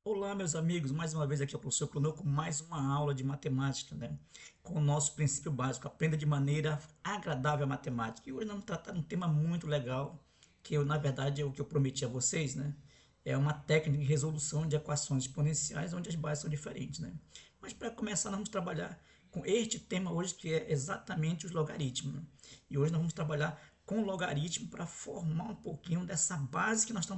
Olá, meus amigos, mais uma vez aqui é o professor Cronô com mais uma aula de matemática, né? Com o nosso princípio básico, aprenda de maneira agradável a matemática. E hoje nós vamos tratar de um tema muito legal, que eu, na verdade, é o que eu prometi a vocês, né? É uma técnica de resolução de equações exponenciais onde as bases são diferentes, né? Mas para começar, nós vamos trabalhar com este tema hoje, que é exatamente os logaritmos, né? E hoje nós vamos trabalhar com o logaritmo para formar um pouquinho dessa base que nós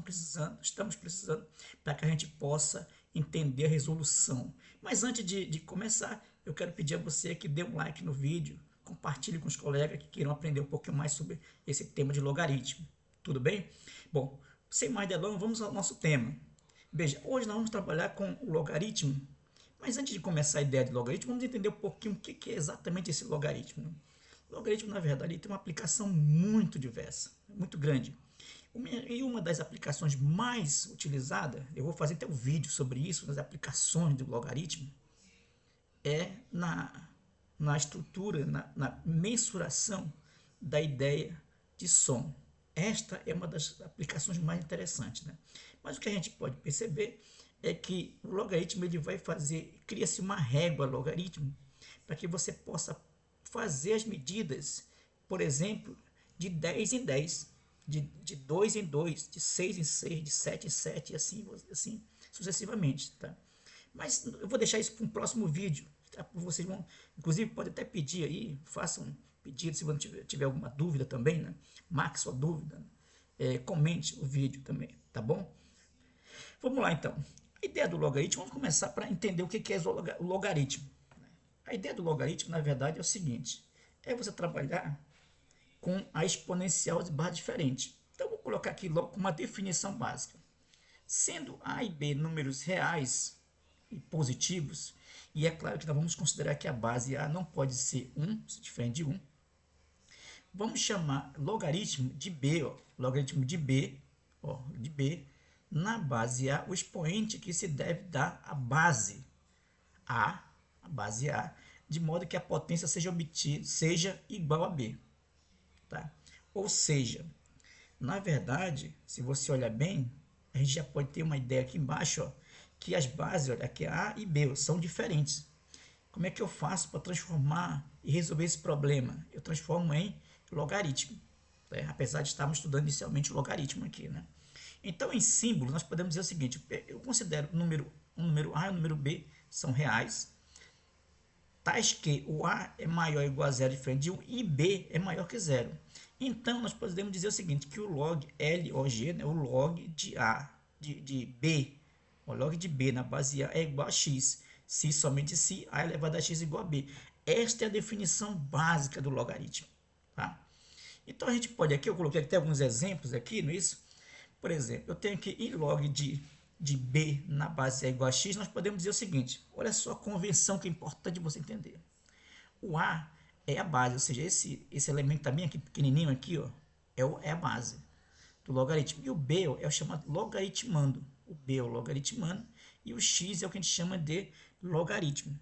estamos precisando para que a gente possa entender a resolução. Mas antes de começar, eu quero pedir a você que dê um like no vídeo, compartilhe com os colegas que queiram aprender um pouquinho mais sobre esse tema de logaritmo. Tudo bem? Bom, sem mais delongas, vamos ao nosso tema. Veja, hoje nós vamos trabalhar com o logaritmo, mas antes de começar a ideia de logaritmo, vamos entender um pouquinho o que é exatamente esse logaritmo. O logaritmo, na verdade, tem uma aplicação muito diversa, muito grande. E uma das aplicações mais utilizadas, eu vou fazer até um vídeo sobre isso, das aplicações do logaritmo, é na estrutura, na mensuração da ideia de som. Esta é uma das aplicações mais interessantes, né? Mas o que a gente pode perceber é que o logaritmo ele vai fazer, cria-se uma régua logaritmo para que você possa fazer as medidas, por exemplo, de 10 em 10, de 2 em 2, de 6 em 6, de 7 em 7 e assim sucessivamente, tá? Mas eu vou deixar isso para um próximo vídeo. Tá? Vocês vão, inclusive, pode até pedir aí, façam um pedido se você tiver alguma dúvida também, né? Marque sua dúvida, né? Comente o vídeo também, tá bom? Vamos lá então. A ideia do logaritmo, vamos começar para entender o que é o logaritmo. A ideia do logaritmo, na verdade, é o seguinte: é você trabalhar com a exponencial de barra diferente. Então, vou colocar aqui logo uma definição básica. Sendo A e B números reais e positivos, e é claro que nós vamos considerar que a base A não pode ser 1, se diferente de 1, vamos chamar logaritmo de B, ó, logaritmo de B, ó, de B, na base A, o expoente que se deve dar à base A, a base A, de modo que a potência seja obtida, seja igual a B, tá? Ou seja, na verdade, se você olhar bem, a gente já pode ter uma ideia aqui embaixo, ó, que as bases, olha, aqui A e B são diferentes. Como é que eu faço para transformar e resolver esse problema? Eu transformo em logaritmo, né? Apesar de estarmos estudando inicialmente o logaritmo aqui, né? Então, em símbolo, nós podemos dizer o seguinte: eu considero um número A e o número B são reais, tais que o A é maior ou igual a zero diferente de 1 e B é maior que zero. Então, nós podemos dizer o seguinte, que o log LOG, né, o log de A, de B, o log de B na base A é igual a x, se somente se A elevado a x é igual a B. Esta é a definição básica do logaritmo. Tá? Então, a gente pode aqui, eu coloquei até alguns exemplos aqui, não é isso? Por exemplo, eu tenho aqui em log de B na base A igual a x, nós podemos dizer o seguinte, olha só a convenção que é importante você entender. O A é a base, ou seja, esse elemento também aqui pequenininho aqui, ó, é a base do logaritmo. E o B ó, é o chamado logaritmando. O B é o logaritmando e o X é o que a gente chama de logaritmo.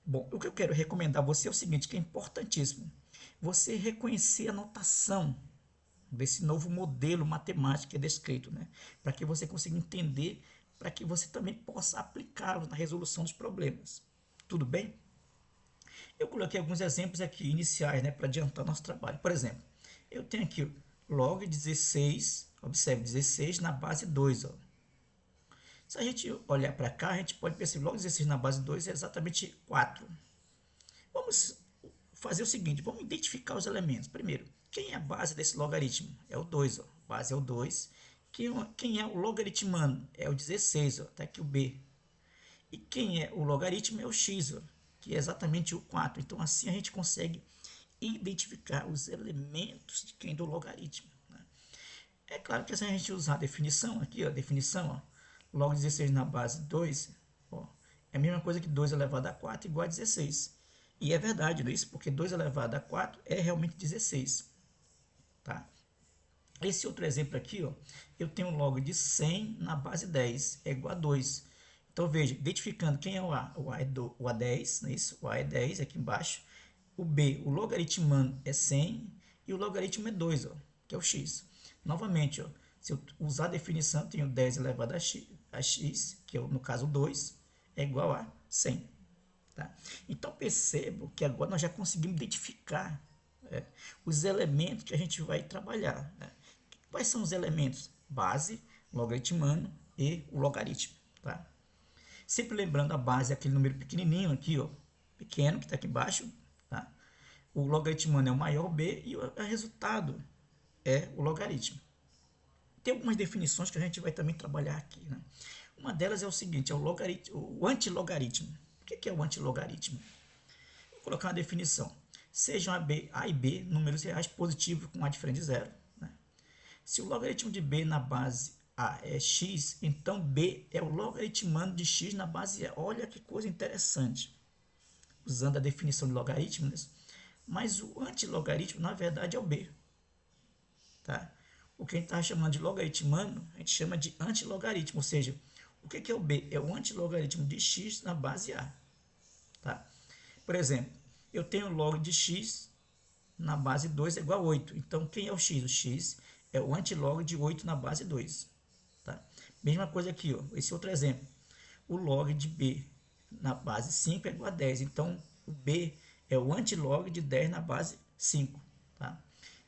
Bom, o que eu quero recomendar a você é o seguinte, que é importantíssimo. Você reconhecer a notação desse novo modelo matemático que é descrito, né? Para que você consiga entender, para que você também possa aplicá-lo na resolução dos problemas. Tudo bem? Eu coloquei alguns exemplos aqui iniciais, né, para adiantar nosso trabalho. Por exemplo, eu tenho aqui log 16, observe 16 na base 2. Ó. Se a gente olhar para cá, a gente pode perceber que log 16 na base 2 é exatamente 4. Vamos fazer o seguinte, vamos identificar os elementos. Primeiro, quem é a base desse logaritmo? É o 2, ó. Base é o 2. Quem é o logaritmando? É o 16, ó. Tá aqui o B. E quem é o logaritmo é o x, ó, que é exatamente o 4. Então, assim a gente consegue identificar os elementos de quem do logaritmo. Né? É claro que se a gente usar a definição aqui, ó, definição, ó, log 16 na base 2, ó, é a mesma coisa que 2 elevado a 4 igual a 16. E é verdade, não é isso? Porque 2 elevado a 4 é realmente 16. Tá? Esse outro exemplo aqui, ó, eu tenho um log de 100 na base 10, é igual a 2. Então, veja, identificando quem é o A é o A10, não é isso? O A é 10 aqui embaixo. O B, o logaritmando é 100 e o logaritmo é 2, ó, que é o x. Novamente, ó, se eu usar a definição, eu tenho 10 elevado a x, que é no caso 2, é igual a 100. Tá? Então percebo que agora nós já conseguimos identificar os elementos que a gente vai trabalhar. Né? Quais são os elementos? Base, logaritmano e o logaritmo. Tá? Sempre lembrando, a base é aquele número pequenininho aqui, ó, pequeno, que está aqui embaixo. Tá? O logaritmano é o maior b e o resultado é o logaritmo. Tem algumas definições que a gente vai também trabalhar aqui. Né? Uma delas é o seguinte, é o antilogaritmo. O que é o antilogaritmo? Vou colocar uma definição. Sejam A e B números reais positivos com A diferente de zero. Né? Se o logaritmo de B na base A é x, então B é o logaritmano de x na base A. Olha que coisa interessante. Usando a definição de logaritmo, né? Mas o antilogaritmo, na verdade, é o B. Tá? O que a gente está chamando de logaritmano, a gente chama de antilogaritmo. Ou seja, o que é o B? É o antilogaritmo de x na base A. Tá? Por exemplo, eu tenho log de x na base 2 é igual a 8. Então, quem é o x? O x é o antilog de 8 na base 2. Tá? Mesma coisa aqui, ó, esse outro exemplo. O log de b na base 5 é igual a 10. Então, o b é o antilog de 10 na base 5. Tá?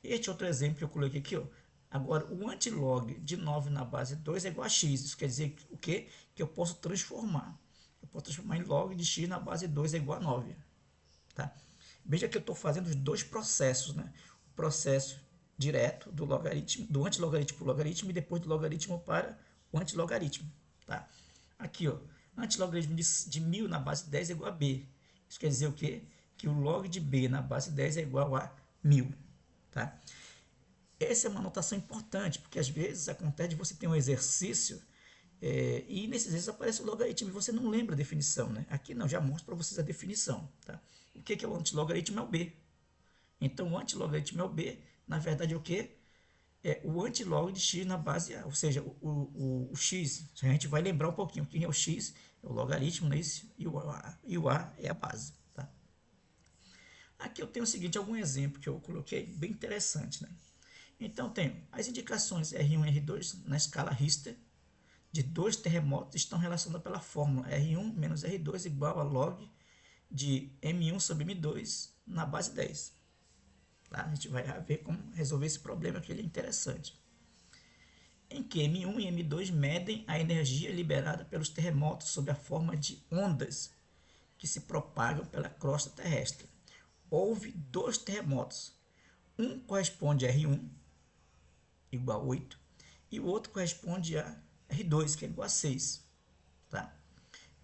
Este outro exemplo que eu coloquei aqui, ó, agora, o antilog de 9 na base 2 é igual a x. Isso quer dizer o quê? Que eu posso transformar. Eu posso transformar em log de x na base 2 é igual a 9. Tá? Veja que eu estou fazendo os dois processos. Né? O processo direto do logaritmo, do antilogaritmo para o logaritmo e depois do logaritmo para o antilogaritmo. Tá? Aqui, ó, antilogaritmo de 1000 na base 10 é igual a b. Isso quer dizer o quê? Que o log de b na base 10 é igual a 1000. Tá? Essa é uma anotação importante, porque às vezes acontece de você ter um exercício e nesses exercícios aparece o logaritmo e você não lembra a definição. Né? Aqui não, já mostro para vocês a definição. Tá? O que é o antilogaritmo? É o b. Então, o antilogaritmo é o b. Na verdade, é o quê? É o antilog de x na base A. Ou seja, o x, a gente vai lembrar um pouquinho. Quem é o x? É o logaritmo, não é isso? E o A é a base. Tá? Aqui eu tenho o seguinte, algum exemplo que eu coloquei bem interessante. Né? Então, tenho as indicações R1 e R2 na escala Richter de dois terremotos estão relacionadas pela fórmula R1 menos R2 igual a log de M1 sobre M2 na base 10. Tá? A gente vai ver como resolver esse problema que ele é interessante. Em que M1 e M2 medem a energia liberada pelos terremotos sob a forma de ondas que se propagam pela crosta terrestre. Houve dois terremotos. Um corresponde a R1, igual a 8, e o outro corresponde a R2, que é igual a 6. Tá?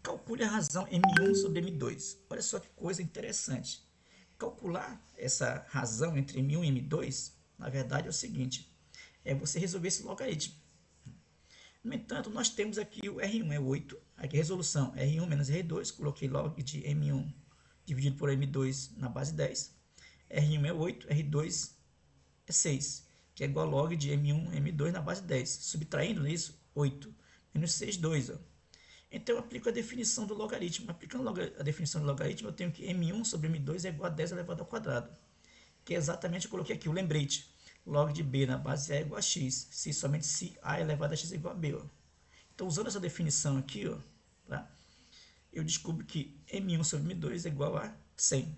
Calcule a razão M1 sobre M2. Olha só que coisa interessante. Calcular essa razão entre M1 e M2, na verdade, é o seguinte. É você resolver esse logaritmo. No entanto, nós temos aqui o R1 é 8. Aqui a resolução R1 menos R2. Coloquei log de M1 dividido por M2 na base 10. R1 é 8, R2 é 6, que é igual a log de M1 M2 na base 10. Subtraindo isso, 8 menos 6, 2. Ó. Então, eu aplico a definição do logaritmo. Aplicando a definição do logaritmo, eu tenho que M1 sobre M2 é igual a 10 elevado ao quadrado. Que é exatamente, eu coloquei aqui o lembrete. Log de B na base A é igual a X. Se somente se A elevado a X é igual a B. Ó. Então, usando essa definição aqui, ó, tá? Eu descubro que M1 sobre M2 é igual a 100.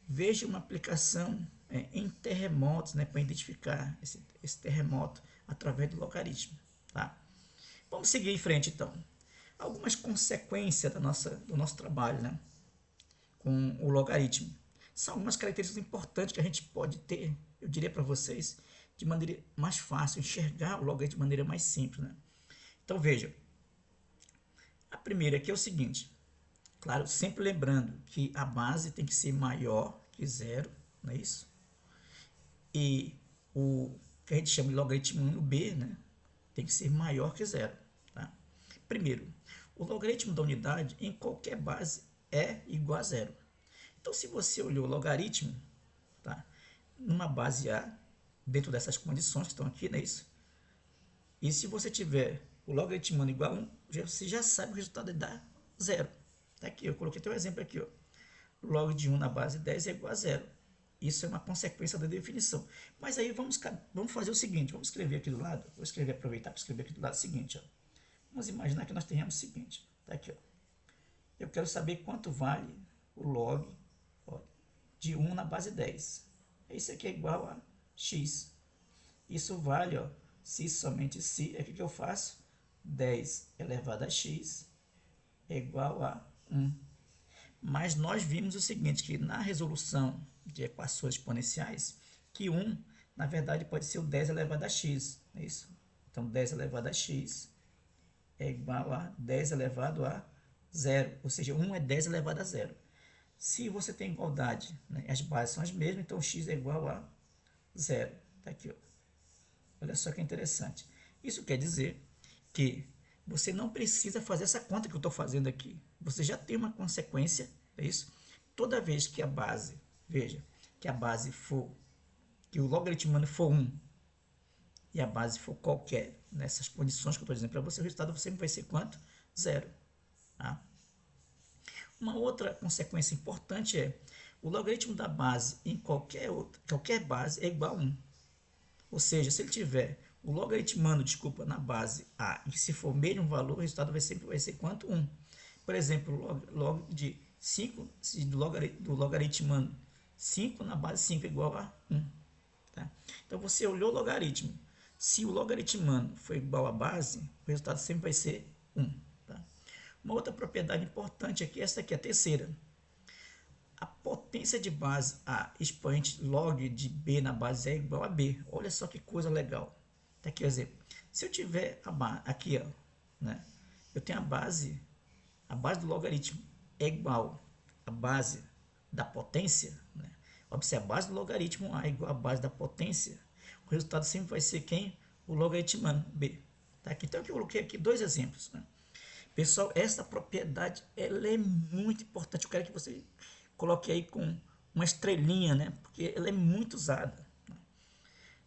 Veja uma aplicação em terremotos, né, para identificar esse terremoto através do logaritmo. Tá? Vamos seguir em frente, então. Algumas consequências do nosso trabalho, né, com o logaritmo. São algumas características importantes que a gente pode ter, eu diria para vocês, de maneira mais fácil, enxergar o logaritmo de maneira mais simples. Né? Então, veja. A primeira aqui é o seguinte. Claro, sempre lembrando que a base tem que ser maior que zero, não é isso? E o que a gente chama de logaritmo b, né, tem que ser maior que zero. Tá? Primeiro, o logaritmo da unidade em qualquer base é igual a zero. Então, se você olhou o logaritmo, tá, numa base A, dentro dessas condições que estão aqui, não é isso? E se você tiver o logaritmano igual a 1, você já sabe o resultado dá zero. Tá aqui, eu coloquei até um exemplo aqui. Ó. Log de 1 na base 10 é igual a zero. Isso é uma consequência da definição. Mas aí vamos fazer o seguinte, vamos escrever aqui do lado, vou escrever, aproveitar para escrever aqui do lado o seguinte. Ó. Vamos imaginar que nós tenhamos o seguinte, tá aqui, ó. Eu quero saber quanto vale o log, ó, de 1 na base 10. Isso aqui é igual a x. Isso vale, ó, se somente se, é o que eu faço? 10 elevado a x é igual a 1. Mas nós vimos o seguinte, que na resolução de equações exponenciais, que 1, na verdade, pode ser o 10 elevado a x, é isso? Então, 10 elevado a x é igual a 10 elevado a 0, ou seja, 1 é 10 elevado a 0. Se você tem igualdade, né, as bases são as mesmas, então x é igual a 0. Tá aqui, ó. Olha só que interessante. Isso quer dizer que você não precisa fazer essa conta que eu estou fazendo aqui. Você já tem uma consequência, é isso? Toda vez que a base, veja, que a base for, que o logaritmano for 1 e a base for qualquer, nessas condições que eu estou dizendo para você, o resultado sempre vai ser quanto? 0. Tá? Uma outra consequência importante é o logaritmo da base em qualquer base é igual a 1. Ou seja, se ele tiver o logaritmando, na base A, e se for o mesmo valor, o resultado sempre vai ser quanto? 1. Por exemplo, log de 5, do logaritmando 5 na base 5 é igual a 1. Tá? Então, você olhou o logaritmo. Se o logaritmando for igual à base, o resultado sempre vai ser 1. Tá? Uma outra propriedade importante aqui, essa aqui é a terceira. A potência de base A expoente log de B na base A é igual a B. Olha só que coisa legal. Tá aqui o exemplo. Se eu tiver aqui, ó, né? Eu tenho a base do logaritmo é igual à base da potência, né? Observe, a base do logaritmo A é igual à base da potência. O resultado sempre vai ser quem? O logaritmando B. Tá aqui. Então, eu coloquei aqui dois exemplos, né? Pessoal, essa propriedade ela é muito importante. Eu quero que você coloque aí com uma estrelinha, né? Porque ela é muito usada.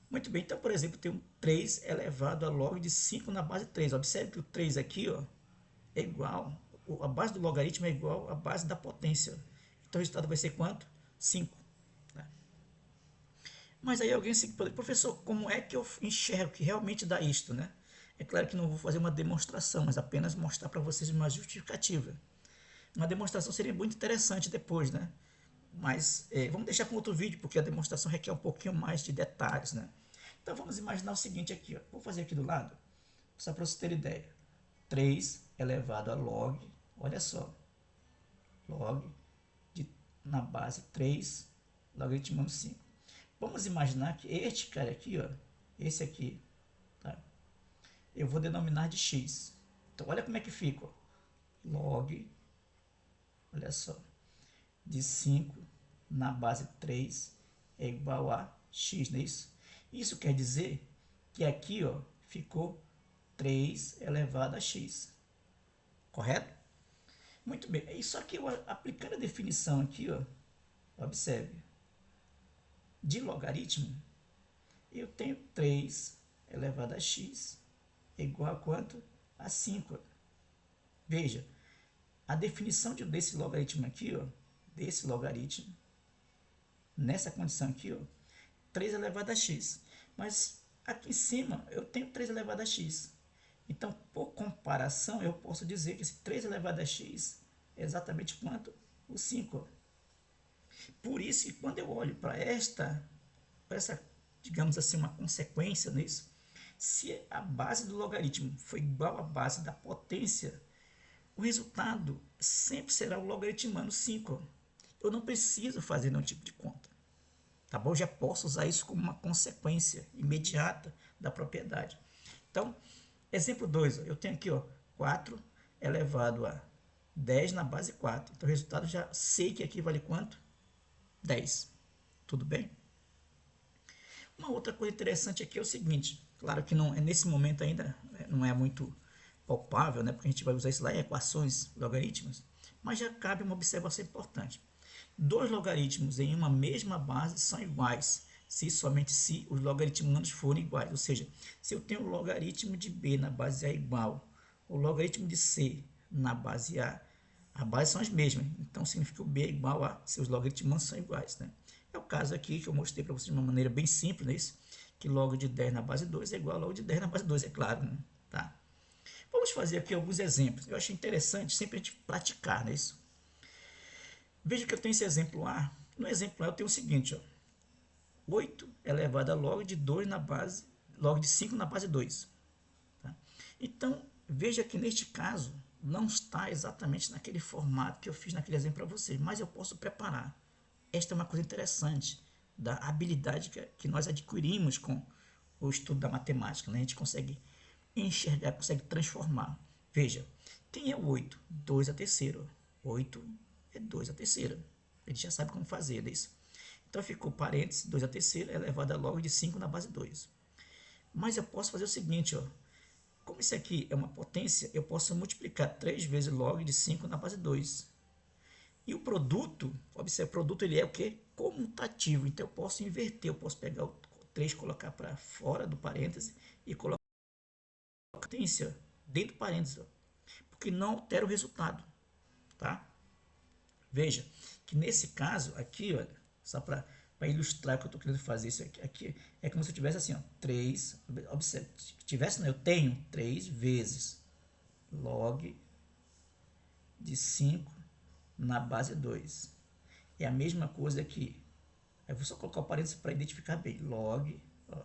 Muito bem, então, por exemplo, tem um 3 elevado a log de 5 na base 3. Observe que o 3 aqui, ó, é igual, a base do logaritmo é igual à base da potência. Então, o resultado vai ser quanto? 5. Né? Mas aí alguém se pergunta, professor, como é que eu enxergo que realmente dá isto, né? É claro que não vou fazer uma demonstração, mas apenas mostrar para vocês uma justificativa. Uma demonstração seria muito interessante depois, né? Mas vamos deixar para outro vídeo, porque a demonstração requer um pouquinho mais de detalhes, né? Então vamos imaginar o seguinte aqui, ó. Vou fazer aqui do lado, só para você ter ideia. 3 elevado a log, olha só, log na base 3, logaritmando 5. Vamos imaginar que este cara aqui, ó, esse aqui, tá? Eu vou denominar de x. Então olha como é que fica, ó. Log, olha só, de 5 na base 3 é igual a x, não é isso? Isso quer dizer que aqui, ó, ficou 3 elevado a x. Correto? Muito bem. Isso aqui, aplicando a definição aqui, ó, observe. De logaritmo, eu tenho 3 elevado a x é igual a quanto? A 5. Veja, a definição desse logaritmo aqui, ó, desse logaritmo, nessa condição aqui, ó, 3 elevado a x. Mas aqui em cima eu tenho 3 elevado a x. Então, por comparação, eu posso dizer que esse 3 elevado a x é exatamente quanto? O 5. Por isso que quando eu olho para essa, digamos assim, uma consequência nisso, se a base do logaritmo for igual à base da potência, o resultado sempre será o logaritmando 5. Eu não preciso fazer nenhum tipo de conta. Tá bom? Eu já posso usar isso como uma consequência imediata da propriedade. Então, exemplo 2, eu tenho aqui, ó, 4 elevado a 10 na base 4. Então, o resultado já sei que aqui vale quanto? 10. Tudo bem? Uma outra coisa interessante aqui é o seguinte, claro que não é nesse momento ainda, não é muito palpável, né, porque a gente vai usar isso lá em equações logarítmicas, mas já cabe uma observação importante. Dois logaritmos em uma mesma base são iguais, se somente se os logaritmandos forem iguais. Ou seja, se eu tenho o logaritmo de b na base a igual, o logaritmo de c na base a base são as mesmas. Então, significa que o b é igual a seus logaritmandos são iguais. Né? É o caso aqui que eu mostrei para vocês de uma maneira bem simples, né? Que log de 10 na base 2 é igual a log de 10 na base 2, é claro. Né? Tá? Vamos fazer aqui alguns exemplos. Eu achei interessante sempre a gente praticar, não é isso? Veja que eu tenho esse exemplo A. No exemplo A eu tenho o seguinte, ó. 8 elevado a log de 2 na base, log de 5 na base 2. Tá? Então, veja que neste caso, não está exatamente naquele formato que eu fiz naquele exemplo para vocês, mas eu posso preparar. Esta é uma coisa interessante da habilidade que nós adquirimos com o estudo da matemática. Né? A gente consegue enxergar, consegue transformar. Veja, quem é o 8? 2 a terceira. 8 é 2 a terceira. A gente já sabe como fazer isso. Então ficou parênteses, 2 a terceira elevado a log de 5 na base 2. Mas eu posso fazer o seguinte, ó. Como isso aqui é uma potência, eu posso multiplicar 3 vezes log de 5 na base 2. E o produto, observe, o produto ele é o quê? Comutativo. Então eu posso inverter, eu posso pegar o 3, colocar para fora do parêntese e colocar a potência dentro do parêntese, ó, porque não altera o resultado, tá? Veja que nesse caso aqui, olha, só para ilustrar o que eu estou querendo fazer, isso aqui é como se eu tivesse assim, ó, 3, observe, se tivesse, eu tenho 3 vezes log de 5 na base 2. É a mesma coisa aqui. Eu vou só colocar o parênteses para identificar bem. Log, ó,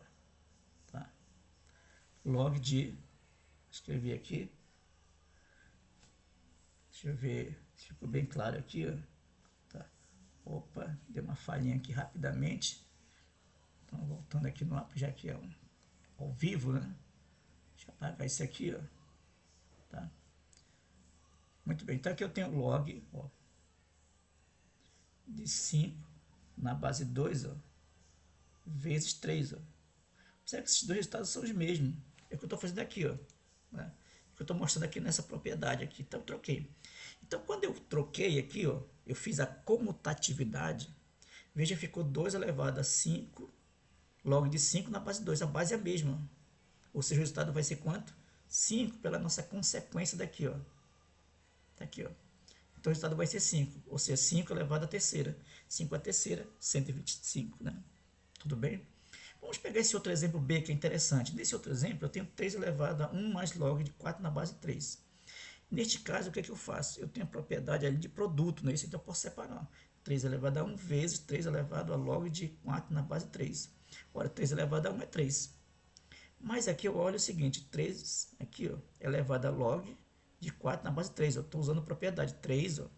tá? Log de, escrevi aqui, deixa eu ver se ficou bem claro aqui, ó. Tá. Opa, deu uma falhinha aqui rapidamente. Então, voltando aqui no app, já que é ao vivo, né? Deixa eu apagar isso aqui, ó. Tá? Muito bem, então aqui eu tenho log, ó, de 5 na base 2, ó, vezes 3, ó. Observe que esses dois resultados são os mesmos. É o que eu estou fazendo aqui, ó. Né? Que eu estou mostrando aqui nessa propriedade aqui. Então eu troquei. Então quando eu troquei aqui, ó, eu fiz a comutatividade. Veja, ficou 2 elevado a 5 log de 5 na base 2. A base é a mesma. Ou seja, o resultado vai ser quanto? 5 pela nossa consequência daqui, ó. Tá aqui, ó. Então o resultado vai ser 5. Ou seja, 5 elevado à terceira. 5 à terceira, 125, né? Tudo bem? Vamos pegar esse outro exemplo B que é interessante. Nesse outro exemplo, eu tenho 3 elevado a 1 mais log de 4 na base 3. Neste caso, o que é que eu faço? Eu tenho a propriedade ali de produto, né? Isso então eu posso separar. 3 elevado a 1 vezes 3 elevado a log de 4 na base 3. Ora, 3 elevado a 1 é 3. Mas aqui eu olho o seguinte, 3 aqui, ó, elevado a log de 4 na base 3. Eu estou usando a propriedade 3, ó.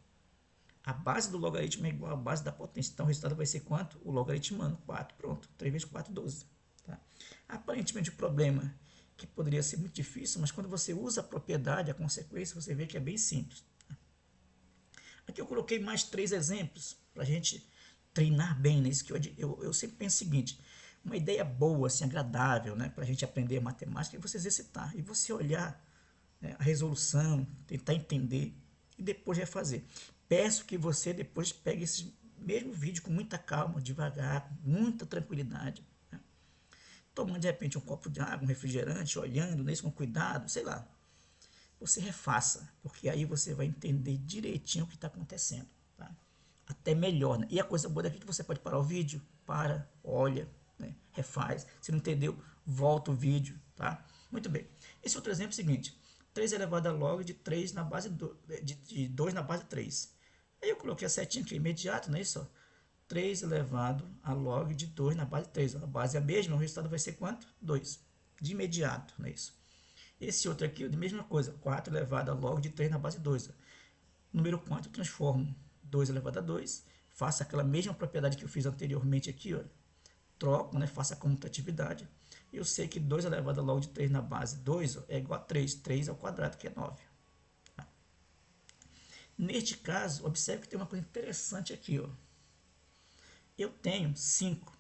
A base do logaritmo é igual à base da potência. Então o resultado vai ser quanto? O logaritmando, 4. Pronto, 3 vezes 4, 12. Tá? Aparentemente o problema que poderia ser muito difícil, mas quando você usa a propriedade, a consequência, você vê que é bem simples. Tá? Aqui eu coloquei mais 3 exemplos para a gente treinar bem nisso. Que eu sempre penso o seguinte, uma ideia boa, assim, agradável, né, para a gente aprender matemática é você exercitar e você olhar, né, a resolução, tentar entender e depois refazer. Peço que você depois pegue esse mesmo vídeo com muita calma, devagar, com muita tranquilidade, né? Tomando de repente um copo de água, um refrigerante, olhando nisso com cuidado, sei lá. Você refaça, porque aí você vai entender direitinho o que está acontecendo, tá? Até melhor, né? E a coisa boa daqui é que você pode parar o vídeo, para, olha, né? Refaz. Se não entendeu, volta o vídeo, tá? Muito bem. Esse outro exemplo é o seguinte: 3 elevado a log de 3 na base de 2 na base 3. Aí eu coloquei a setinha aqui, imediato, não é isso? 3 elevado a log de 2 na base 3. A base é a mesma, o resultado vai ser quanto? 2. De imediato, não é isso? Esse outro aqui, a mesma coisa, 4 elevado a log de 3 na base 2. Número quanto eu transformo? 2 elevado a 2. Faço aquela mesma propriedade que eu fiz anteriormente aqui, ó. Troco, né? Faço a comutatividade. Eu sei que 2 elevado a log de 3 na base 2, ó, é igual a 3. 3 ao quadrado, que é 9. Tá? Neste caso, observe que tem uma coisa interessante aqui, ó. Eu tenho 5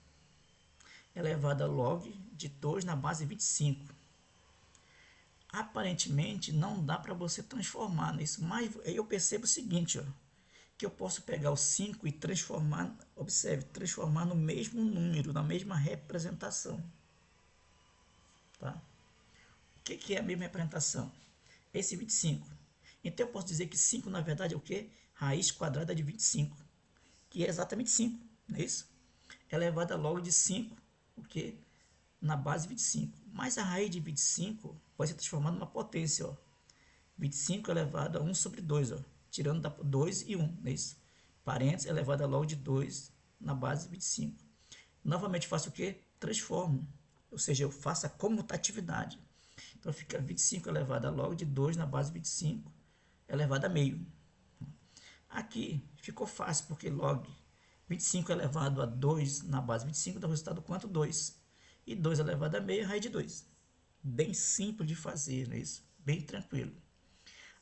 elevado a log de 2 na base 25. Aparentemente não dá para você transformar nisso, mas eu percebo o seguinte, ó, que eu posso pegar o 5 e transformar, observe, transformar no mesmo número, na mesma representação. Tá? O que é a mesma representação? Esse 25. Então eu posso dizer que 5 na verdade é o quê? Raiz quadrada de 25, que é exatamente 5, não é isso? Elevada a log de 5, o quê? Na base 25. Mas a raiz de 25 pode ser transformada numa potência, ó. 25 elevado a 1 sobre 2, ó, tirando da 2 e 1, não é isso? Parênteses elevado a log de 2 na base 25. Novamente faço o quê? Transformo, ou seja, eu faço a comutatividade. Então fica 25 elevado a log de 2 na base 25 elevado a meio. Aqui ficou fácil, porque log 25 elevado a 2 na base 25 dá o resultado quanto? 2. E 2 elevado a meio é raiz de 2. Bem simples de fazer, não é isso? Bem tranquilo.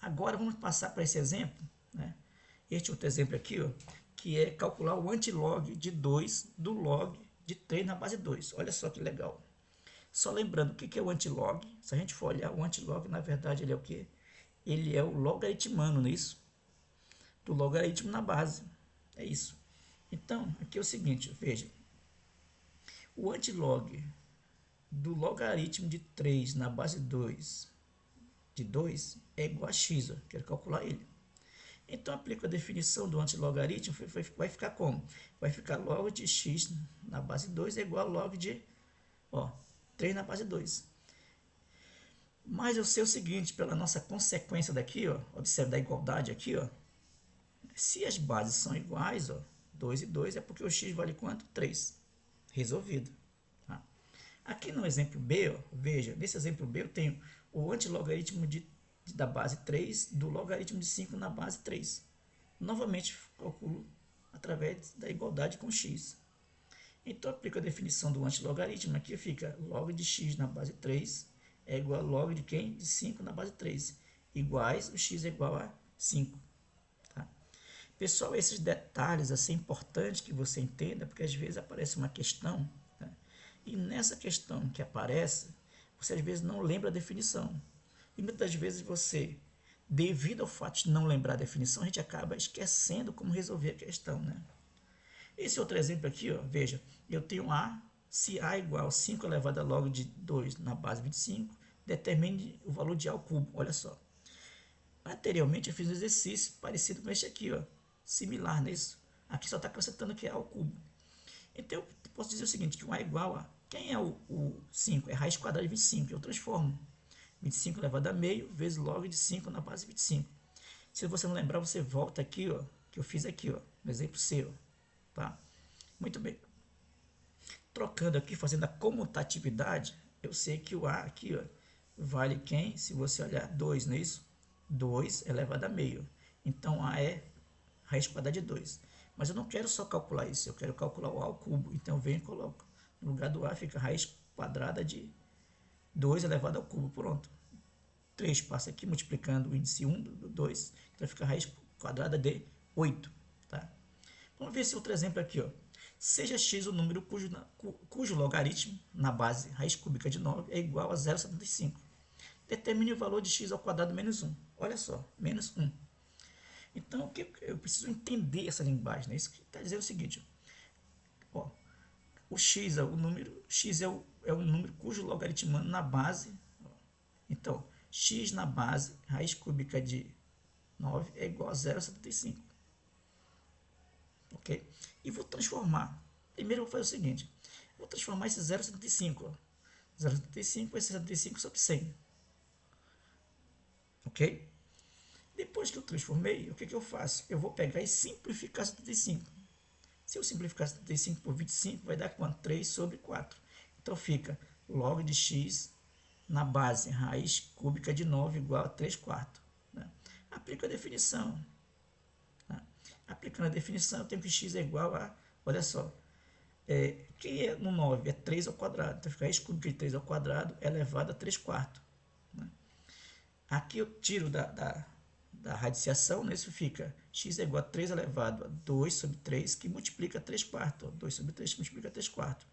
Agora vamos passar para esse exemplo, né? Este outro exemplo aqui, ó, que é calcular o antilog de 2 do log de 3 na base 2. Olha só que legal. Só lembrando, o que é o antilog? Se a gente for olhar, o antilog, na verdade, ele é o quê? Ele é o logaritmano, não é isso? Do logaritmo na base. É isso. Então, aqui é o seguinte, veja. O antilog do logaritmo de 3 na base 2 de 2 é igual a x. Eu quero calcular ele. Então, aplico a definição do antilogaritmo, vai ficar como? Vai ficar log de x na base 2 é igual a log de 3 na base 2. Mas eu sei o seguinte, pela nossa consequência daqui, ó, observe da igualdade aqui, ó, se as bases são iguais, ó, 2 e 2, é porque o x vale quanto? 3. Resolvido. Tá? Aqui no exemplo B, ó, veja, nesse exemplo B eu tenho o antilogaritmo da base 3 do logaritmo de 5 na base 3. Novamente, calculo através da igualdade com x. Então, aplico a definição do antilogaritmo. Aqui fica log de x na base 3 é igual a log de quem? De 5 na base 3. Iguais, o x é igual a 5. Tá? Pessoal, esses detalhes assim importantes que você entenda, porque às vezes aparece uma questão, tá? E nessa questão que aparece, você às vezes não lembra a definição. E muitas vezes você, devido ao fato de não lembrar a definição, a gente acaba esquecendo como resolver a questão, né? Esse outro exemplo aqui, ó, veja, eu tenho A, se A igual a 5 elevado a log de 2 na base 25, determine o valor de A ao cubo, olha só. Anteriormente eu fiz um exercício parecido com este aqui, ó, similar nisso. Aqui só está acrescentando que é A ao cubo. Então eu posso dizer o seguinte, que o A igual a, quem é o 5? É raiz quadrada de 25, eu transformo. 25 elevado a meio vezes log de 5 na base 25. Se você não lembrar, você volta aqui, ó, que eu fiz aqui, ó, no exemplo C, ó, tá? Muito bem. Trocando aqui, fazendo a comutatividade, eu sei que o A aqui, ó, vale quem? Se você olhar 2, não é isso? 2 elevado a meio. Então, A é raiz quadrada de 2. Mas eu não quero só calcular isso, eu quero calcular o A ao cubo. Então, eu venho e coloco. No lugar do A fica raiz quadrada de 2 elevado ao cubo. Pronto. 3 passa aqui, multiplicando o índice 1 do 2. Então, fica raiz quadrada de 8. Tá? Vamos ver esse outro exemplo aqui, ó. Seja x o número cujo logaritmo na base raiz cúbica de 9 é igual a 0,75. Determine o valor de x ao quadrado menos 1. Olha só, menos 1. Então, eu preciso entender essa linguagem, né? Isso que está dizendo o seguinte, ó, o x é o número, x é o número cujo logaritmo na base, ó. Então, x na base raiz cúbica de 9 é igual a 0,75. Ok? E vou transformar. Primeiro eu vou fazer o seguinte, vou transformar esse 0,75, 0,75 vai ser 75 sobre 100. Ok? Depois que eu transformei, o que eu faço? Eu vou pegar e simplificar 75. Se eu simplificar 75 por 25, vai dar quanto? 3 sobre 4. Então fica log de x na base raiz cúbica de 9 igual a 3 quartos. Né? Aplico a definição. Aplicando a definição, eu tenho que x é igual a, olha só, que é no 9 é 3 ao quadrado. Então fica raiz cúbica de 3 ao quadrado elevado a 3 quartos. Né? Aqui eu tiro da radiciação, isso fica x é igual a 3 elevado a 2 sobre 3, que multiplica 3 quartos. 2 sobre 3 que multiplica 3 quartos.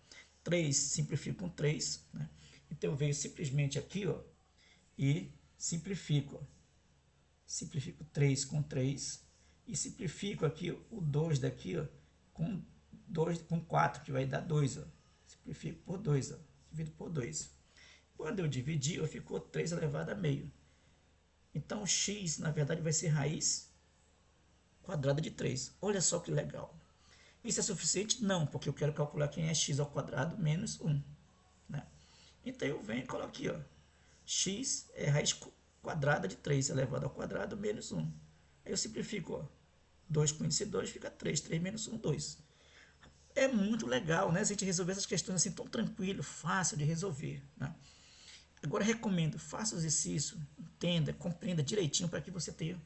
3 simplifica com 3. Né? Então eu venho simplesmente aqui, ó, e simplifico. Ó. Simplifico 3 com 3. E simplifico aqui o 2 daqui, ó, com 4, que vai dar 2. Ó. Simplifico por 2. Ó. Divido por 2. Quando eu dividir, eu ficou 3 elevado a meio. Então, x, na verdade, vai ser raiz quadrada de 3. Olha só que legal. Isso é suficiente? Não, porque eu quero calcular quem é x ao quadrado menos 1. Né? Então, eu venho e coloco aqui, ó, x é raiz quadrada de 3 elevado ao quadrado menos 1. Aí eu simplifico, ó. 2 com índice 2 fica 3. 3 menos 1, 2. É muito legal, né? Se a gente resolver essas questões assim tão tranquilo, fácil de resolver, né? Agora recomendo, faça o exercício, entenda, compreenda direitinho para que você tenha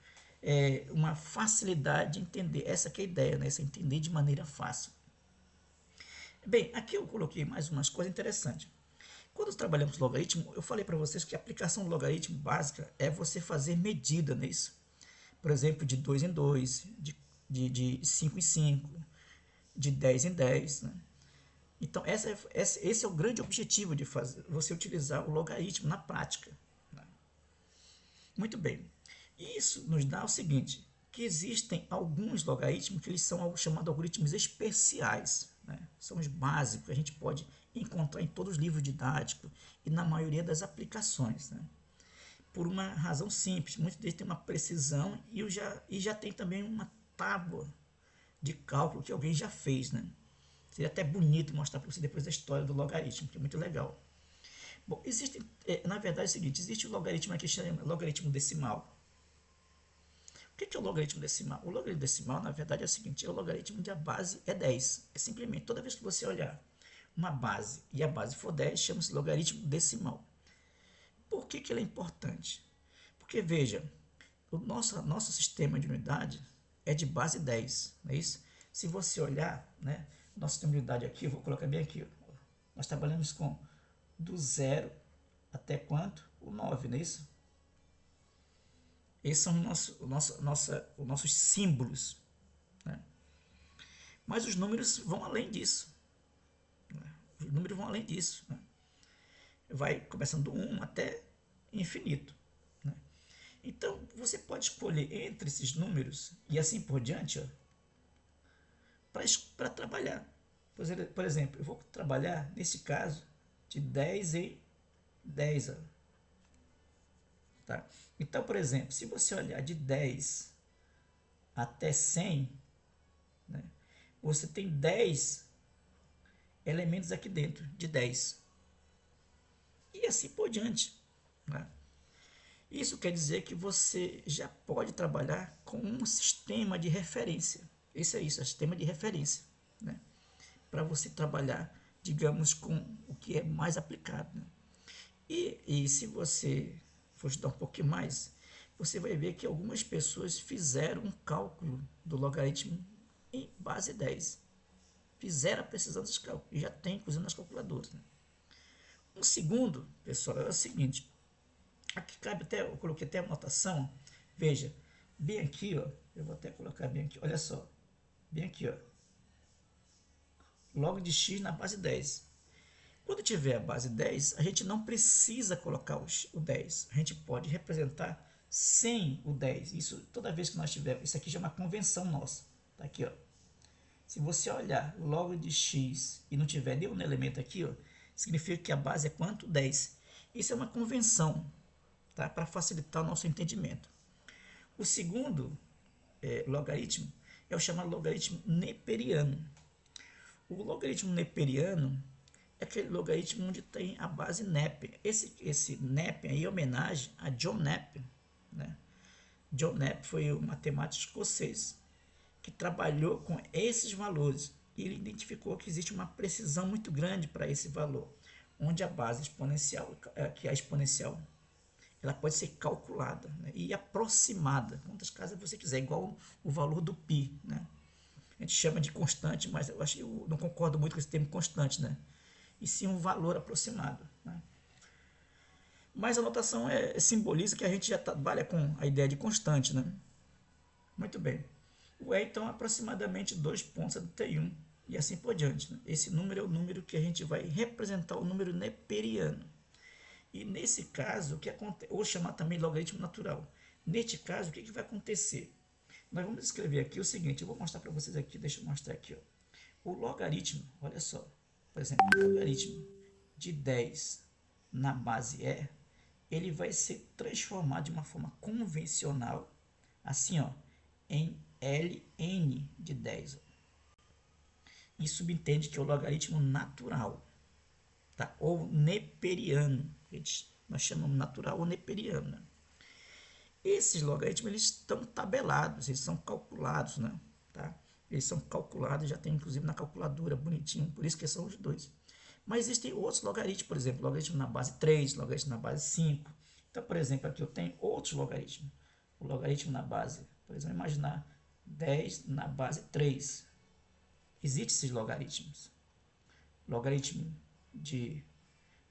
uma facilidade de entender. Essa que é a ideia, né? Você entender de maneira fácil. Bem, aqui eu coloquei mais umas coisas interessantes. Quando trabalhamos logaritmo, eu falei para vocês que a aplicação do logaritmo básica é você fazer medida nisso. Por exemplo, de 2 em 2, de 5 em 5, de 10 em 10. Né? Então, esse é o grande objetivo de fazer, você utilizar o logaritmo na prática. Né? Muito bem. Isso nos dá o seguinte, que existem alguns logaritmos que eles são chamados algoritmos especiais. Né? São os básicos, a gente pode encontrar em todos os livros didáticos e na maioria das aplicações. Né? Por uma razão simples, muitos deles têm uma precisão e já tem também uma tábua de cálculo que alguém já fez. Né? Seria até bonito mostrar para você depois da história do logaritmo, que é muito legal. Bom, existe, na verdade é o seguinte, existe o logaritmo aqui que chama logaritmo decimal. O que é o logaritmo decimal? O logaritmo decimal, na verdade, é o seguinte, é o logaritmo onde a base é 10. É simplesmente, toda vez que você olhar uma base e a base for 10, chama-se logaritmo decimal. Por que ele é importante? Porque, veja, o nosso sistema de unidade é de base 10, não é isso? Se você olhar, né, nosso sistema de unidade aqui, eu vou colocar bem aqui, ó, nós trabalhamos com do 0 até quanto? O 9, não é isso? Esses são os nossos símbolos. Né? Mas os números vão além disso. Né? Os números vão além disso. Né? Vai começando do 1 até infinito. Né? Então, você pode escolher entre esses números e assim por diante para trabalhar. Por exemplo, eu vou trabalhar, nesse caso, de 10 em 10. Tá? Então, por exemplo, se você olhar de 10 até 100, né, você tem 10 elementos aqui dentro, de 10. E assim por diante. Né? Isso quer dizer que você já pode trabalhar com um sistema de referência. Esse é isso, é um sistema de referência. Né? Para você trabalhar, digamos, com o que é mais aplicado. Né? E se você for estudar um pouquinho mais, você vai ver que algumas pessoas fizeram um cálculo do logaritmo em base 10. Fizeram a precisão desse cálculo e já tem, inclusive, nas calculadoras. Né? Um segundo, pessoal, é o seguinte. Aqui cabe até, eu coloquei até a anotação. Veja, bem aqui, ó. Eu vou até colocar bem aqui, olha só. Bem aqui, ó. Log de x na base 10. Quando tiver a base 10, a gente não precisa colocar o 10. A gente pode representar sem o 10. Isso toda vez que nós tivermos. Isso aqui já é uma convenção nossa. Tá aqui, ó. Se você olhar log de x e não tiver nenhum elemento aqui, ó, significa que a base é quanto? 10. Isso é uma convenção, tá? Para facilitar o nosso entendimento. O segundo logaritmo é o chamado logaritmo neperiano. O logaritmo neperiano é aquele logaritmo onde tem a base Nep. Esse Nep aí é homenagem a John Napier. Né? John Napier foi um matemático escocês que trabalhou com esses valores e ele identificou que existe uma precisão muito grande para esse valor, onde a base exponencial, que é a exponencial, ela pode ser calculada, né, e aproximada, quantas casas você quiser, igual o valor do π. Né? A gente chama de constante, mas eu não concordo muito com esse termo constante, né? E sim um valor aproximado. Né? Mas a notação simboliza que a gente já trabalha com a ideia de constante. Né? Muito bem. O E, então, é aproximadamente 2 pontos do T1 e assim por diante. Né? Esse número é o número que a gente vai representar, o número neperiano. E nesse caso, o que acontece, ou chamar também logaritmo natural. Neste caso, o que vai acontecer? Nós vamos escrever aqui o seguinte, eu vou mostrar para vocês aqui, deixa eu mostrar aqui. Ó. O logaritmo, olha só, por exemplo, o logaritmo de 10 na base E, ele vai ser transformado de uma forma convencional, assim, ó, em ln de 10. E subentende que é o logaritmo natural, tá? Ou neperiano, nós chamamos natural ou neperiano. Né? Esses logaritmos, eles estão tabelados, eles são calculados, né? Tá? Eles são calculados, já tem inclusive na calculadora, bonitinho, por isso que são os dois. Mas existem outros logaritmos, por exemplo, logaritmo na base 3, logaritmo na base 5. Então, por exemplo, aqui eu tenho outros logaritmos. O logaritmo na base, por exemplo, imaginar 10 na base 3. Existem esses logaritmos. Logaritmo de,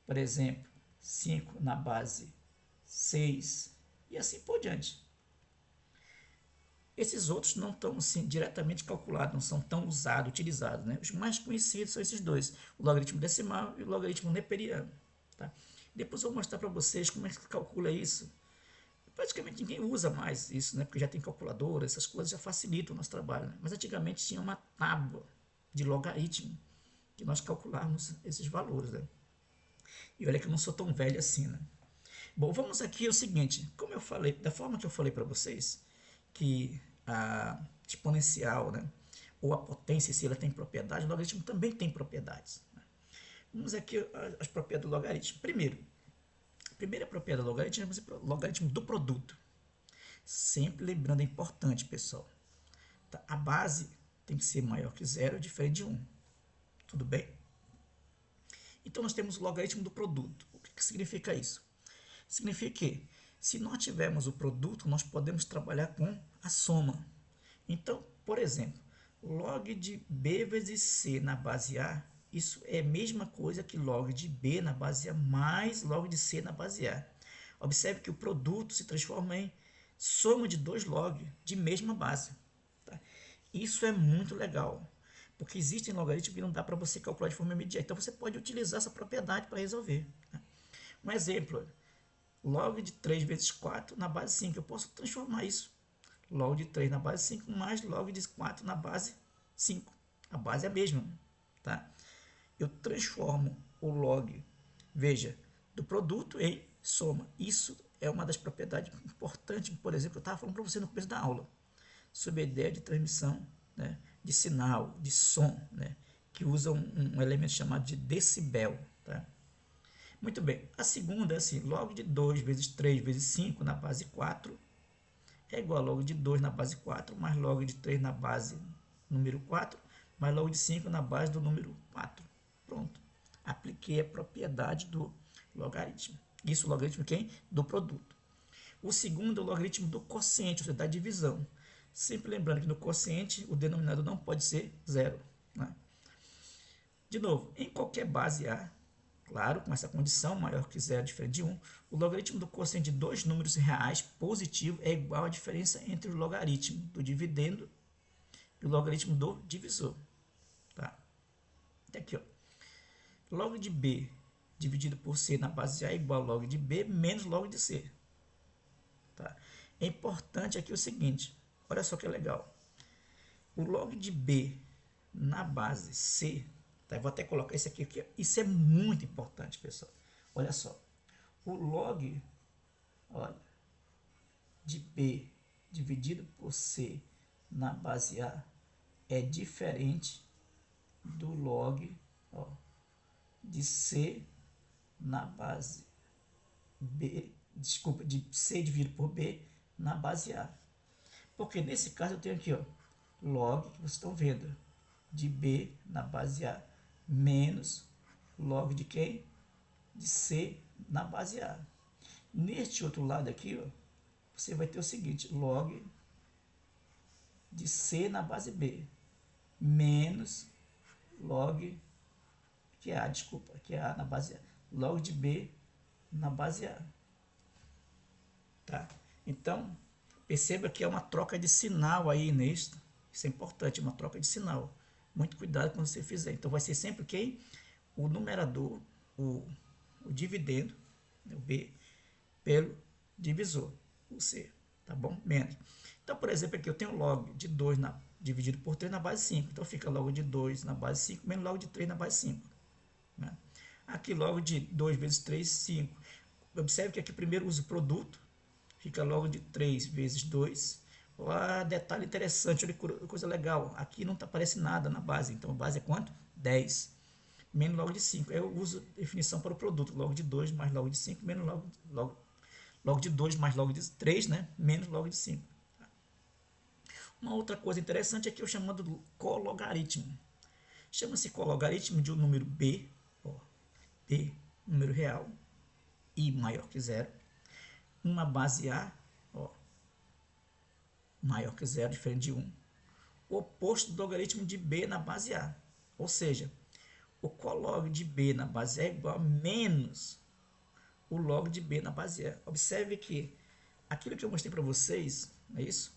por exemplo, 5 na base 6 e assim por diante. Esses outros não estão assim, diretamente calculados, não são tão usados, utilizados. Né? Os mais conhecidos são esses dois, o logaritmo decimal e o logaritmo neperiano. Tá? Depois eu vou mostrar para vocês como é que se calcula isso. Praticamente ninguém usa mais isso, né? Porque já tem calculadora, essas coisas já facilitam o nosso trabalho. Né? Mas antigamente tinha uma tábua de logaritmo que nós calculávamos esses valores. Né? E olha que eu não sou tão velho assim. Né? Bom, vamos aqui o seguinte, como eu falei, da forma que eu falei para vocês, que a exponencial, né, ou a potência, se ela tem propriedade, o logaritmo também tem propriedades. Né? Vamos aqui as propriedades do logaritmo. Primeiro, a primeira propriedade do logaritmo é o logaritmo do produto. Sempre lembrando, é importante, pessoal. Tá? A base tem que ser maior que zero, diferente de 1. Tudo bem? Então, nós temos o logaritmo do produto. O que significa isso? Significa que, se nós tivermos o produto, nós podemos trabalhar com a soma. Então, por exemplo, log de b vezes c na base A, isso é a mesma coisa que log de b na base A mais log de c na base A. Observe que o produto se transforma em soma de dois log de mesma base. Tá? Isso é muito legal, porque existem logaritmos que não dá para você calcular de forma imediata. Então, você pode utilizar essa propriedade para resolver. Tá? Um exemplo, log de 3 vezes 4 na base 5. Eu posso transformar isso. Log de 3 na base 5 mais log de 4 na base 5. A base é a mesma. Tá? Eu transformo o log, veja, do produto em soma. Isso é uma das propriedades importantes, por exemplo, eu estava falando para você no começo da aula, sobre a ideia de transmissão, né, de sinal, de som, né, que usa um elemento chamado de decibel. Tá? Muito bem, a segunda é assim, log de 2 vezes 3 vezes 5 na base 4 é igual a log de 2 na base 4 mais log de 3 na base número 4 mais log de 5 na base do número 4. Pronto, apliquei a propriedade do logaritmo. Isso, o logaritmo quem? Do produto. O segundo é o logaritmo do quociente, ou seja, da divisão. Sempre lembrando que no quociente o denominador não pode ser zero. Né? De novo, em qualquer base A, claro, com essa condição maior que zero, diferente de 1, o logaritmo do quociente de dois números reais positivo é igual à diferença entre o logaritmo do dividendo e o logaritmo do divisor. Tá? Até aqui, ó. Log de B dividido por C na base A é igual a log de B menos log de C. Tá? É importante aqui o seguinte, olha só que legal. O log de B na base C, tá? Eu vou até colocar isso aqui, isso é muito importante, pessoal. Olha só, o log, olha, de B dividido por C na base A é diferente do log, ó, de C na base B, desculpa, de C dividido por B na base A. Porque nesse caso eu tenho aqui, ó, log, que vocês estão vendo, de B na base A menos log de quem? De C na base A. Neste outro lado aqui, ó, você vai ter o seguinte, log de C na base B menos log que é A, desculpa, que é A na base A, log de B na base A. Tá? Então, perceba que é uma troca de sinal aí neste. Isso é importante, uma troca de sinal. Muito cuidado quando você fizer. Então, vai ser sempre quem? O numerador, o dividendo, o B, pelo divisor, o C. Tá bom? Menos. Então, por exemplo, aqui eu tenho log de 2 dividido por 3 na base 5. Então, fica log de 2 na base 5 menos log de 3 na base 5. Né? Aqui, log de 2 vezes 3, 5. Observe que aqui primeiro uso o produto. Fica logo de 3 vezes 2. Detalhe interessante, olha que coisa legal. Aqui não aparece nada na base. Então, a base é quanto? 10. Menos log de 5. Eu uso definição para o produto. Log de 2 mais log de 5 menos Log de 2 mais log de 3, né? Menos log de 5. Uma outra coisa interessante é que eu chamando cologaritmo. Chama-se cologaritmo de um número b, ó, b, número real, i maior que zero, uma base a, ó, maior que zero, diferente de 1. O oposto do logaritmo de b na base a. Ou seja, o colog de b na base a é igual a menos o log de b na base a. Observe que aquilo que eu mostrei para vocês, não é isso?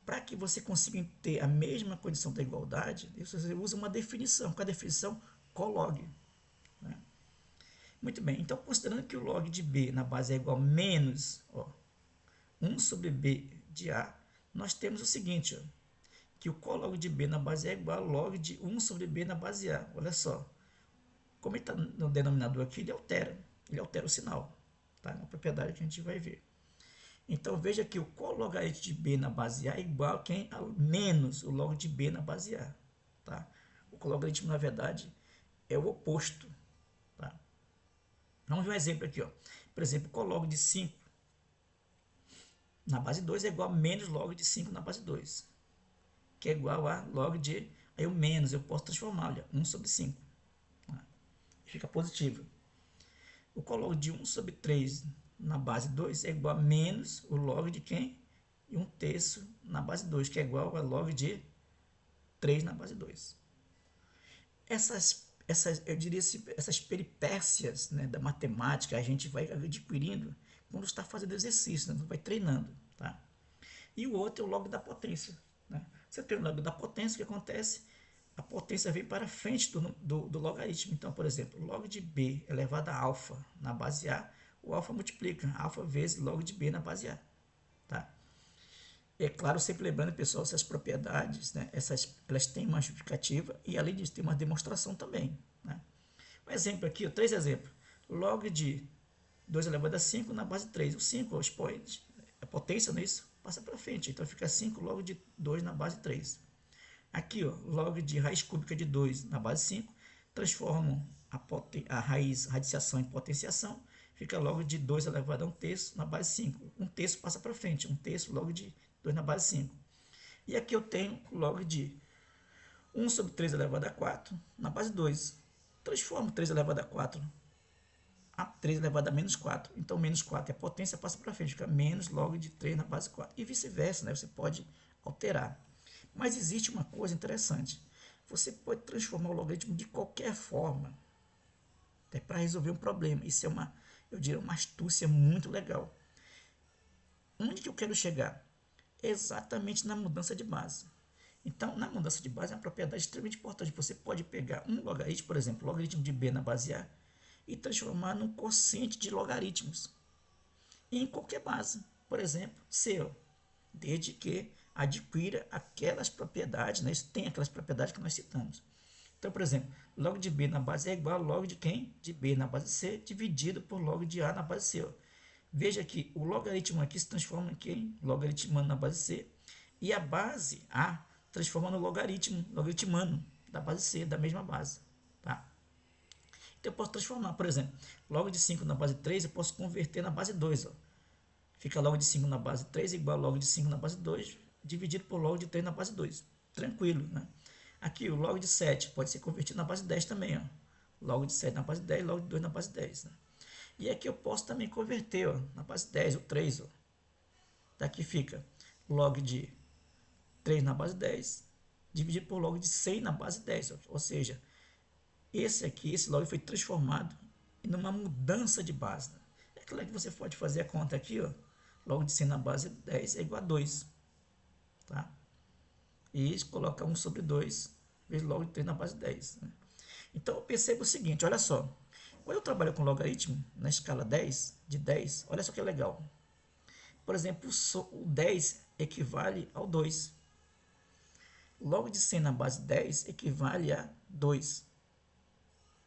Para que você consiga ter a mesma condição da igualdade, você usa uma definição, com a definição colog. Né? Muito bem, então considerando que o log de b na base é igual a menos 1 sobre b de a, nós temos o seguinte, ó, que o colog de b na base é igual a log de 1 sobre b na base a. Olha só, como ele está no denominador aqui, ele altera o sinal. Tá? É uma propriedade que a gente vai ver. Então, veja que o cologaritmo de b na base a é igual a quem? A menos o log de b na base a. Tá? O cologaritmo, na verdade, é o oposto. Tá? Vamos ver um exemplo aqui. Ó. Por exemplo, o colog de 5 na base 2 é igual a menos log de 5 na base 2. Que é igual a log de... Aí o menos eu posso transformar, olha, 1 sobre 5. Tá? Fica positivo. O colog de 1 sobre 3 na base 2 é igual a menos o log de quem? E 1/3 na base 2, que é igual a log de 3 na base 2. Eu diria assim, essas peripécias, né, da matemática a gente vai adquirindo quando está fazendo exercício, né, vai treinando. Tá? E o outro é o log da potência. Né? Você tem o log da potência, o que acontece? A potência vem para frente do logaritmo. Então, por exemplo, log de b elevado a alfa na base a, o alfa multiplica alfa vezes log de b na base a. Tá? É claro, sempre lembrando, pessoal, essas propriedades, né, elas têm uma justificativa e, além disso, tem uma demonstração também. Né? Um exemplo aqui, 3 exemplos. Log de 2 elevado a 5 na base 3. O 5, o expoente, a potência nisso, passa para frente. Então, fica 5 log de 2 na base 3. Aqui, ó, log de raiz cúbica de 2 na base 5, transformo a radiciação em potenciação, fica log de 2 elevado a 1/3 na base 5. 1/3 passa para frente, 1/3 log de 2 na base 5. E aqui eu tenho log de 1 sobre 3 elevado a 4 na base 2. Transformo 3 elevado a 4 a 3 elevado a menos 4. Então, menos 4 a potência passa para frente, fica menos log de 3 na base 4. E vice-versa, né? Você pode alterar. Mas existe uma coisa interessante. Você pode transformar o logaritmo de qualquer forma, até para resolver um problema. Isso é eu diria, uma astúcia muito legal. Onde que eu quero chegar? Exatamente na mudança de base. Então, na mudança de base é uma propriedade extremamente importante. Você pode pegar um logaritmo, por exemplo, o logaritmo de b na base a, e transformar num quociente de logaritmos em qualquer base. Por exemplo, C, desde que adquira aquelas propriedades, né? Isso tem aquelas propriedades que nós citamos. Então, por exemplo, log de b na base é igual a log de quem? De b na base c, dividido por log de a na base c. Ó. Veja que o logaritmo aqui se transforma em quem? Logaritmando na base c. E a base a transforma no logaritmando da base c, da mesma base. Tá? Então, eu posso transformar, por exemplo, log de 5 na base 3, eu posso converter na base 2. Ó. Fica log de 5 na base 3 igual a log de 5 na base 2, dividido por log de 3 na base 2. Tranquilo, né? Aqui, o log de 7 pode ser convertido na base 10 também. Ó. Log de 7 na base 10, log de 2 na base 10. Né? E aqui eu posso também converter, ó, na base 10, o 3. Ó. Daqui fica log de 3 na base 10, dividido por log de 100 na base 10. Ó. Ou seja, esse log foi transformado em uma mudança de base. Né? É claro que você pode fazer a conta aqui, ó. Log de 100 na base 10 é igual a 2. Tá? E coloca 1 sobre 2 vezes log de 3 na base 10. Né? Então, eu percebo o seguinte, olha só. Quando eu trabalho com logaritmo na escala 10, de 10, olha só que legal. Por exemplo, o 10 equivale ao 2. Log de 100 na base 10 equivale a 2.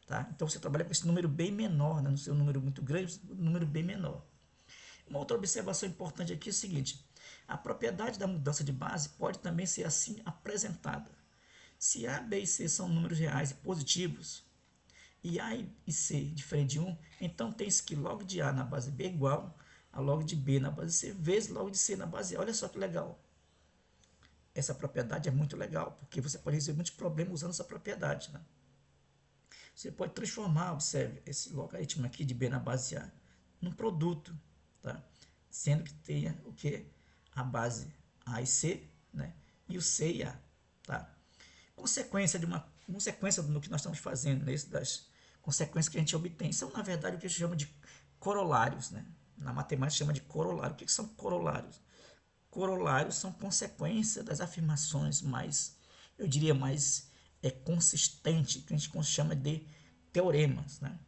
Tá? Então, você trabalha com esse número bem menor, né? Não ser um número muito grande, um número bem menor. Uma outra observação importante aqui é o seguinte. A propriedade da mudança de base pode também ser assim apresentada. Se A, B e C são números reais e positivos, e A e C diferente de 1, então tem-se que log de A na base B é igual a log de B na base C vezes log de C na base A. Olha só que legal. Essa propriedade é muito legal, porque você pode resolver muitos problemas usando essa propriedade, né? Você pode transformar, observe, esse logaritmo aqui de B na base A num produto, tá? Sendo que tenha o que? A base A e C, né? E o C e A, tá? Consequência do que nós estamos fazendo, das consequências que a gente obtém, são na verdade o que a gente chama de corolários, né? Na matemática chama de corolário. O que são corolários? Corolários são consequências das afirmações mais, eu diria, mais consistente, que a gente chama de teoremas, né?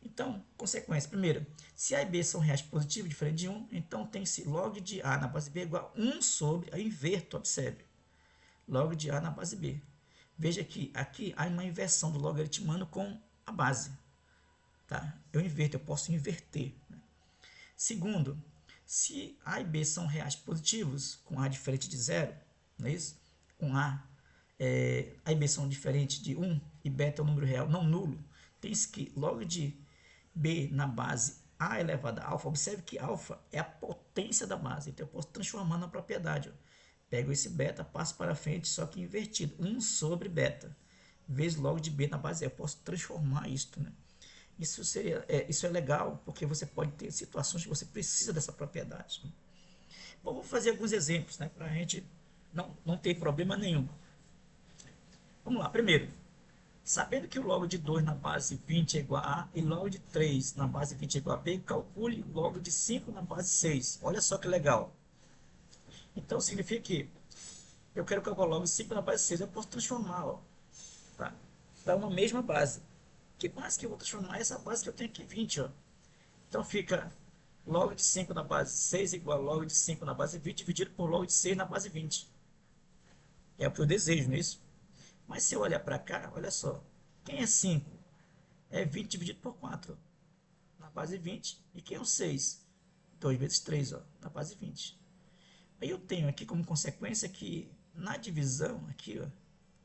Então, consequência. Primeiro, se A e B são reais positivos, diferente de 1, então tem-se log de A na base B igual a 1 sobre, eu inverto, observe, log de A na base B. Veja que aqui há uma inversão do logaritmano com a base. Tá? Eu inverto, eu posso inverter. Né? Segundo, se A e B são reais positivos, com A diferente de 0, não é isso? Com A e B são diferentes de 1 e beta é um número real não nulo, tem-se que log de B na base A elevado a alfa, observe que alfa é a potência da base, então eu posso transformar na propriedade. Ó. Pego esse beta, passo para frente, só que invertido, 1 sobre beta, vezes log de B na base A, eu posso transformar isto, né? Isso é legal, porque você pode ter situações que você precisa dessa propriedade. Né? Bom, vou fazer alguns exemplos, né, para a gente não ter problema nenhum. Vamos lá, primeiro, sabendo que o log de 2 na base 20 é igual a A e log de 3 na base 20 é igual a B, calcule o log de 5 na base 6. Olha só que legal. Então, significa que eu quero calcular o log de 5 na base 6. Eu posso transformar, ó, tá? Para uma mesma base. Que base que eu vou transformar? Essa base que eu tenho aqui, 20, ó. Então, fica log de 5 na base 6 igual a log de 5 na base 20 dividido por log de 6 na base 20. É o que eu desejo, não é isso? Mas se eu olhar para cá, olha só. Quem é 5? É 20 dividido por 4, na base 20. E quem é o 6? 2 vezes 3, ó, na base 20. Aí eu tenho aqui como consequência que na divisão, aqui, ó,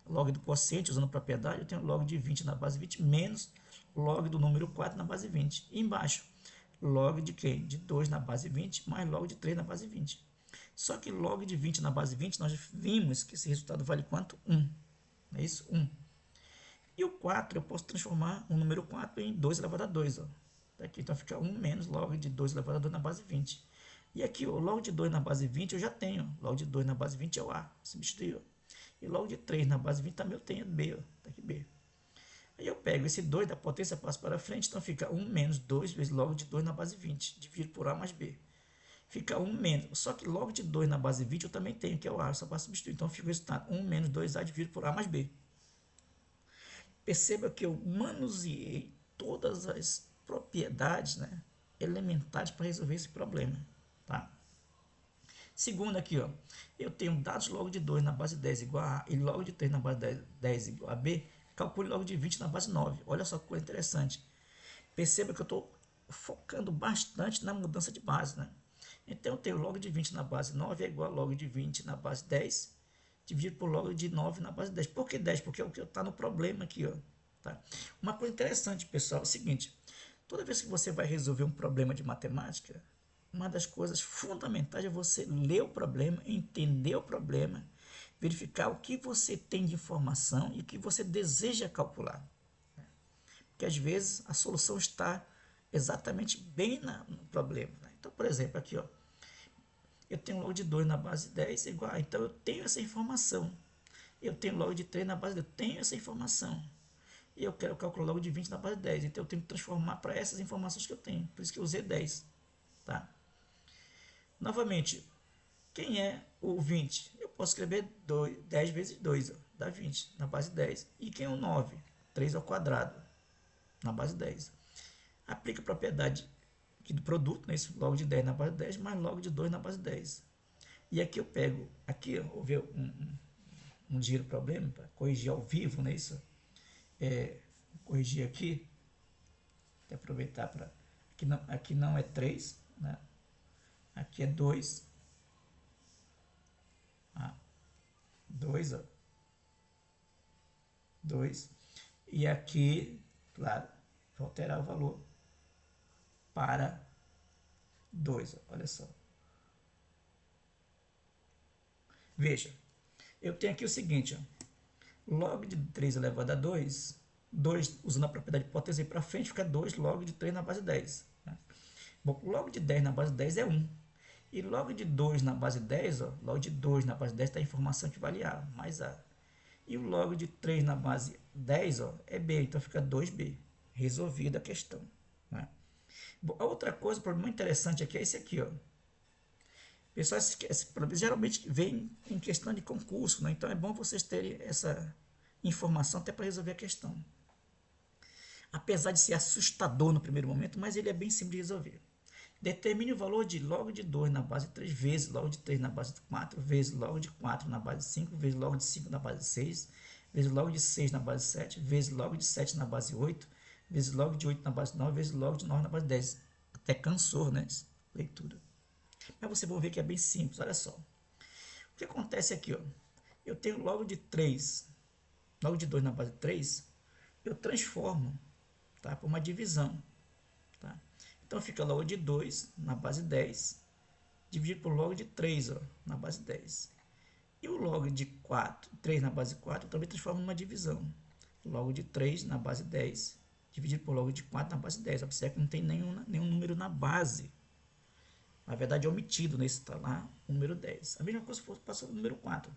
log do quociente, usando propriedade, eu tenho log de 20 na base 20 menos log do número 4 na base 20. E embaixo, log de quem? De 2 na base 20 mais log de 3 na base 20. Só que log de 20 na base 20, nós vimos que esse resultado vale quanto? 1. Não é isso? 1. E o 4, eu posso transformar o número 4 em 2 elevado a 2. Ó. Aqui, então fica 1 menos log de 2 elevado a 2 na base 20. E aqui, o log de 2 na base 20 eu já tenho. Log de 2 na base 20 é o A. Substituir. E log de 3 na base 20 também eu tenho B. Ó. Tá aqui B. Aí eu pego esse 2 da potência, passo para frente. Então fica 1 menos 2 vezes log de 2 na base 20. Dividido por A mais B. Fica 1 menos. Só que log de 2 na base 20 eu também tenho, que é o A. Eu só posso substituir. Então fica o resultado 1 menos 2A dividido por A mais B. Perceba que eu manuseei todas as propriedades, né, elementares para resolver esse problema. Tá? Segundo aqui, ó, eu tenho dados log de 2 na base 10 igual a A e log de 3 na base 10 igual a B. Calcule log de 20 na base 9. Olha só que coisa interessante. Perceba que eu estou focando bastante na mudança de base. Né? Então eu tenho log de 20 na base 9 é igual a log de 20 na base 10 dividido por log de 9 na base 10. Por que 10? Porque é o que está no problema aqui. Ó, tá? Uma coisa interessante, pessoal, é o seguinte. Toda vez que você vai resolver um problema de matemática, uma das coisas fundamentais é você ler o problema, entender o problema, verificar o que você tem de informação e o que você deseja calcular. Porque às vezes a solução está exatamente bem no problema. Né? Então, por exemplo, aqui, ó, eu tenho log de 2 na base 10 igual. Então, eu tenho essa informação. Eu tenho log de 3 na base 10. Eu tenho essa informação. E eu quero calcular log de 20 na base 10. Então, eu tenho que transformar para essas informações que eu tenho. Por isso que eu usei 10. Tá? Novamente, quem é o 20? Eu posso escrever 10 vezes 2, ó, dá 20 na base 10. E quem é o 9? 3 ao quadrado na base 10. Aplica a propriedade aqui do produto, né? Isso, log de 10 na base 10, mais log de 2 na base 10. E aqui eu pego, aqui ó, vou ver um giro problema para corrigir ao vivo, né? Isso, corrigir aqui, até aproveitar para, aqui não é 3, né? Aqui é 2, 2, ó, 2, e aqui Claro, vou alterar o valor para 2. Olha só. Veja, eu tenho aqui o seguinte, ó. Log de 3 elevado a 2, 2 usando a propriedade de potência para frente, fica 2 log de 3 na base 10. Né? Bom, log de 10 na base 10 é 1. E log de 2 na base 10, ó, log de 2 na base 10 está a informação que vale A, mais A. E o log de 3 na base 10, ó, é B, então fica 2B. Resolvida a questão. Né? Bom, a outra coisa, o problema interessante aqui é esse aqui, ó. Pessoal, esse problema geralmente vem em questão de concurso, né? Então é bom vocês terem essa informação até para resolver a questão. Apesar de ser assustador no primeiro momento, mas ele é bem simples de resolver. Determine o valor de log de 2 na base 3 vezes log de 3 na base 4 vezes log de 4 na base 5 vezes log de 5 na base 6 vezes log de 6 na base 7 vezes log de 7 na base 8 vezes log de 8 na base 9 vezes log de 9 na base 10. Até cansou, né? Leitura. Mas vocês vão ver que é bem simples, olha só. O que acontece aqui, ó? Eu tenho log de 3, log de 2 na base 3, eu transformo, tá, por uma divisão. Tá? Então fica log de 2 na base 10, dividido por log de 3, ó, na base 10. E o log de 4, 3 na base 4, eu também transformo numa divisão. Log de 3 na base 10, dividido por log de 4 na base 10. Observe que não tem nenhum número na base. Na verdade é omitido, nesse está lá o número 10. A mesma coisa se fosse passar o número 4.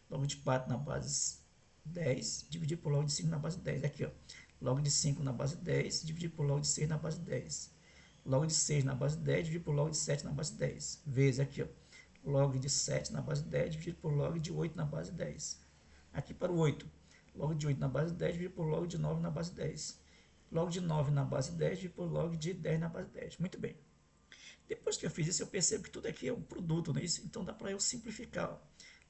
Log de 4 na base 10, dividido por log de 5 na base 10. Aqui, ó. Log de 5 na base 10, dividido por log de 6 na base 10. Log de 6 na base 10, dividido por log de 7 na base 10. Vezes aqui, ó. Log de 7 na base 10, dividido por log de 8 na base 10. Aqui para o 8. Log de 8 na base 10, dividido por log de 9 na base 10. Log de 9 na base 10, dividido por log de 10 na base 10. Muito bem. Depois que eu fiz isso, eu percebo que tudo aqui é um produto, né? Então dá para eu simplificar. Ó.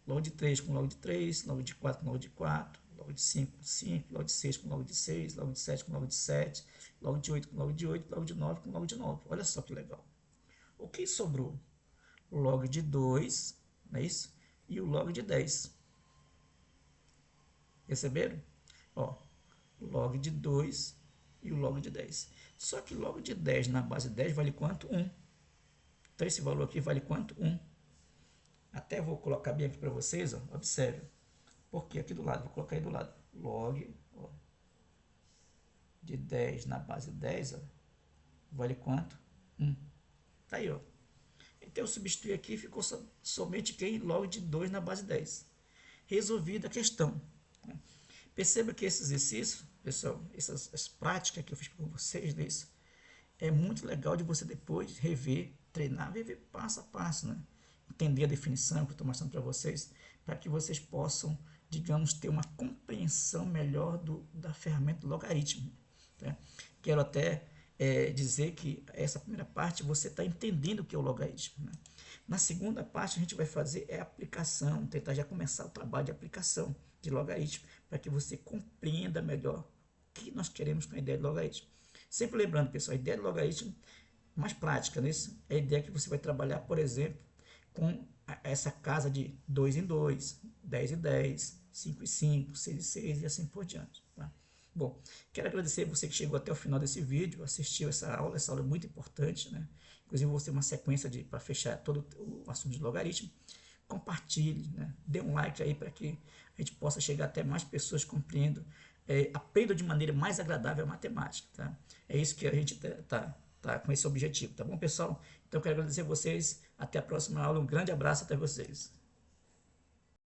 Log de 3 com log de 3, log de 4 com log de 4, log de 5 com 5, log de 6 com log de 6, log de 7 com log de 7, log de 8 com log de 8, log de 9 com log de 9. Olha só que legal. O que sobrou? O log de 2, não é isso? E o log de 10. Perceberam? Ó, o log de 2 e o log de 10. Só que log de 10 na base 10 vale quanto? 1. Então esse valor aqui vale quanto? 1. Até vou colocar bem aqui para vocês, ó. Observe. Porque aqui do lado, vou colocar aí do lado. Log, ó, de 10 na base 10, ó, vale quanto? 1. Tá aí, ó. Então eu substituí aqui e ficou somente quem? Log de 2 na base 10. Resolvida a questão. Perceba que esse exercício, pessoal, essas práticas que eu fiz com vocês, nisso, é muito legal de você depois rever, treinar, rever passo a passo, né? Entender a definição que eu estou mostrando para vocês, para que vocês possam, digamos, ter uma compreensão melhor da ferramenta do logaritmo. Tá? Quero até dizer que essa primeira parte você está entendendo o que é o logaritmo. Né? Na segunda parte a gente vai fazer a aplicação, tentar já começar o trabalho de aplicação de logaritmo, para que você compreenda melhor o que nós queremos com a ideia de logaritmo. Sempre lembrando, pessoal, a ideia de logaritmo mais prática, né? É a ideia que você vai trabalhar, por exemplo, com essa casa de 2 em 2, 10 em 10, 5 em 5, 6 em 6 e assim por diante. Tá? Bom, quero agradecer você que chegou até o final desse vídeo, assistiu essa aula é muito importante, né? Inclusive vou ter uma sequência para fechar todo o assunto de logaritmo. Compartilhe, né? Dê um like aí para que a gente possa chegar até mais pessoas compreendendo, aprendam de maneira mais agradável a matemática, tá? É isso que a gente tá com esse objetivo, tá bom, pessoal? Então, eu quero agradecer a vocês, até a próxima aula, um grande abraço até vocês.